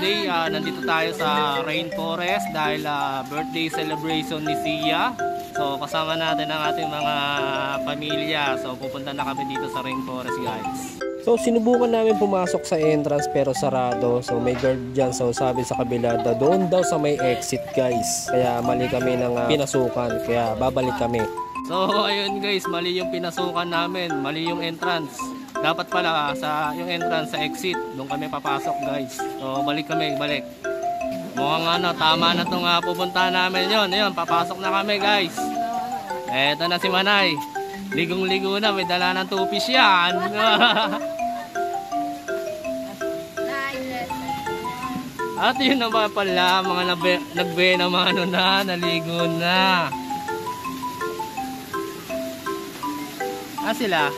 birthday. Nandito tayo sa Rainforest dahil birthday celebration ni Sia. So kasama natin ang ating mga pamilya. So pupunta na kami dito sa Rainforest, guys. So sinubukan namin pumasok sa entrance pero sarado. So may guard dyan. So sabi sa kabila doon daw sa may exit, guys. Kaya mali kami ng pinasukan. Kaya babalik kami. So ayun guys, mali yung pinasukan namin. Mali yung entrance. Dapat pala sa yung entrance sa exit. Doon kami papasok, guys. So balik kami, balik. Mukhang tama na itong pupuntahan namin yun. Ayun, papasok na kami, guys. Eto na si Manay. Ligong-ligo na, may dala ng tupis yan. At yun na ba pala, mga nagbe na mga naligo na. Sila?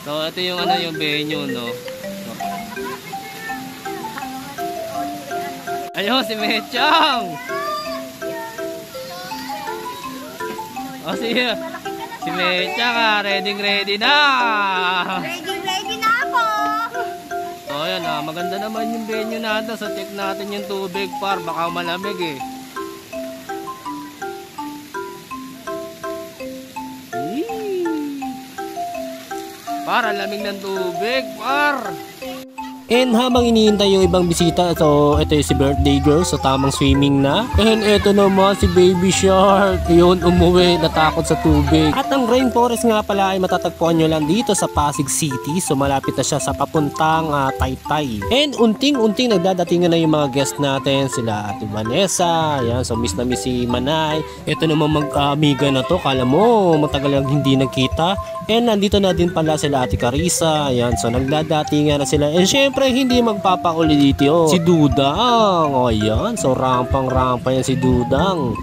So ito yung yung venue, no. Ayun si Mechang. Si Mechang ready na. Ready na ako. So ayan maganda naman yung venue natin. So check natin yung tubig par, baka malamig eh. Para lamig ng tubig, par. And habang iniintay yung ibang bisita, so ito yung si birthday girl, so tamang swimming na. And ito naman si baby shark, yun umuwi, natakot sa tubig. At ang Rainforest nga pala ay matatagpuan nyo lang dito sa Pasig City, so malapit na siya sa papuntang Taytay. And unting-unting nagdadatingan na yung mga guest natin, sila Ate Vanessa, yan, so miss na miss si Manay. Ito naman mag-amiga na to, kala mo matagal lang hindi nagkita. And nandito na din pala sila Ate Carissa, yan, so nagdadatingan na sila. And syempre hindi magpapauli dito si Dudang. O yan, so rampang-rampa yan si Dudang.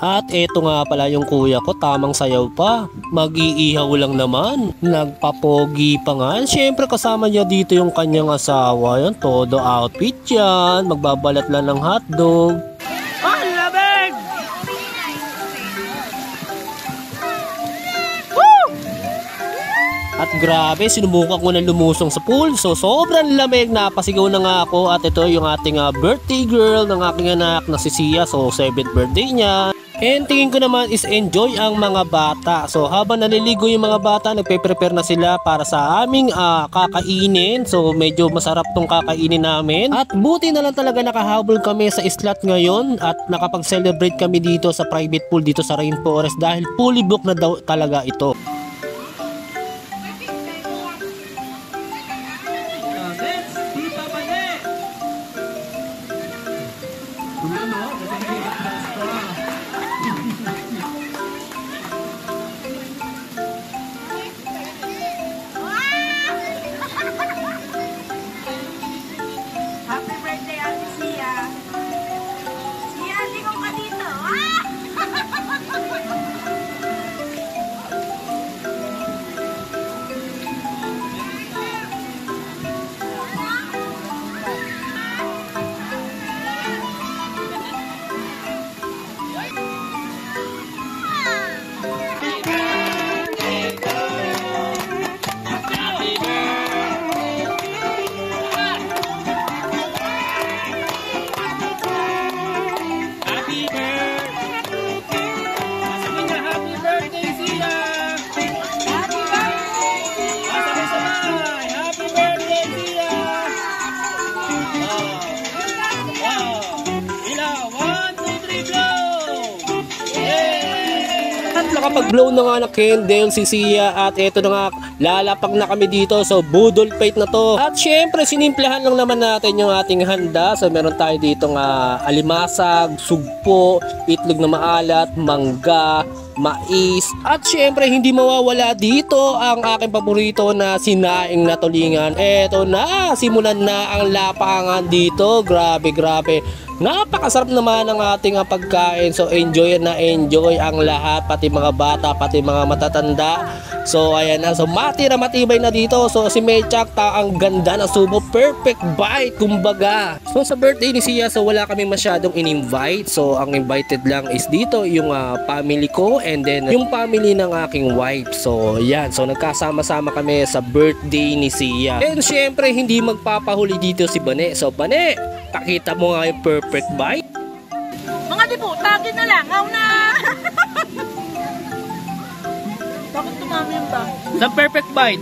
At eto nga pala yung kuya ko, tamang sayaw pa. Mag-iihaw lang naman. Nagpapogi pa nga. Siyempre kasama niya dito yung kanyang asawa. Yan, todo outfit yan. Magbabalat lang ng hotdog. Ang lamig! At grabe, sinubukan ko na lumusong sa pool. So sobrang lamig, napasigaw na nga ako. At ito yung ating birthday girl ng aking anak na si Sia. So 7th birthday niya. And tingin ko naman is enjoy ang mga bata. So habang naliligo yung mga bata, nagpe-prepare na sila para sa aming kakainin. So medyo masarap tong kakainin namin. At buti na lang talaga nakahabol kami sa slot ngayon. At nakapag-celebrate kami dito sa private pool dito sa Rainforest. Dahil fully booked na daw talaga ito. Nakapag-blow na nga ng candle si Sia at eto na nga, lalapag na kami dito. So budol fight na to. At syempre sinimplahan lang naman natin yung ating handa. So meron tayo dito nga alimasag, sugpo, itlog na maalat, mangga, mais. At syempre hindi mawawala dito ang aking paborito na sinaing na tulingan. Eto na, simulan na ang lapangan dito. Grabe, grabe. Napakasarap naman ang ating pagkain. So enjoy na enjoy ang lahat, pati mga bata, pati mga matatanda. So ayan na, so matibay na dito. So si Mechak, ang ganda na subo, perfect bite kumbaga. So sa birthday ni Sia, so wala kami masyadong in-invite. So ang invited lang is dito yung family ko and then yung family ng aking wife. So yan, so nagkasama-sama kami sa birthday ni Sia. And syempre hindi magpapahuli dito si Bane. So Bane, pakita mo nga yung perfect bite. Mga dipo, tagin na lang. Aw na! Bakit tumami yung ba? Sa perfect bite.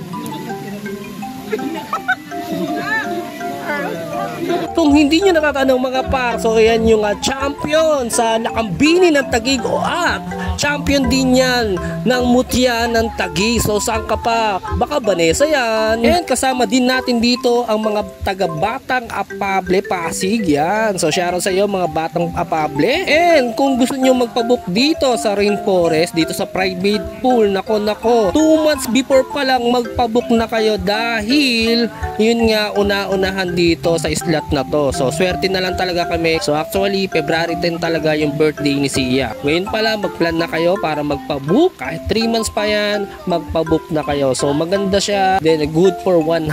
Kung hindi nyo nakatanong mga par, so ayan yung champion sa Nakambini ng Taguig at champion din yan ng Mutya ng Taguig. So saan ka pa? Baka Vanessa yan. And kasama din natin dito ang mga taga-Batang Apable Pasig yan. So shoutout sa iyo mga Batang Apable. And kung gusto nyo magpabook dito sa Rainforest, dito sa private pool, nako 2 months before pa lang magpabook na kayo dahil yun nga una-unahan dito sa slot na to. So swerte na lang talaga kami. So actually February 10 talaga yung birthday ni Sia. Ngayon pala magplan na kayo para magpabook. Kahit 3 months pa yan, magpabook na kayo. So maganda siya. Then good for 100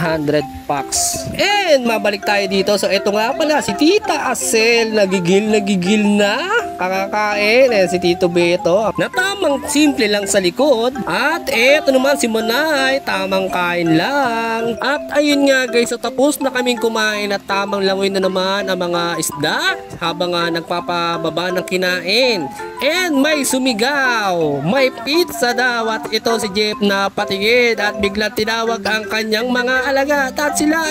packs. And mabalik tayo dito. So ito nga pala si Tita Asel. Nagigil na. Kakakain. And si Tito Beto na tamang simple lang sa likod. At eto naman si Monay. Tamang kain lang. At ayun nga guys. So tapos na kaming kumain at tamang langoy na naman ang mga isda habang nagpapababa ng kinain. And may sumigaw, may pizza daw at ito si Jeff na patingin at biglang tinawag ang kanyang mga alaga at sila.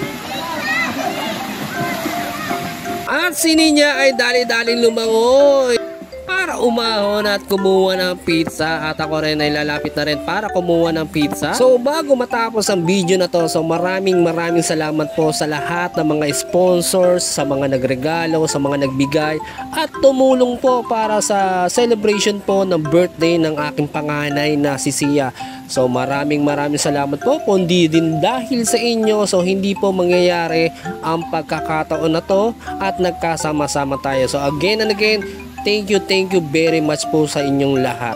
At si Ninya ay dali-daling lumangoy para umahon at kumuha ng pizza at ako rin ay lalapit na rin para kumuha ng pizza. So bago matapos ang video na to, so maraming salamat po sa lahat ng mga sponsors, sa mga nagregalo, sa mga nagbigay at tumulong po para sa celebration po ng birthday ng aking panganay na si Sia. So maraming salamat po, kundi din dahil sa inyo so hindi po mangyayari ang pagkakataon na to at nagkasama-sama tayo. So again and again, thank you very much po sa inyong lahat.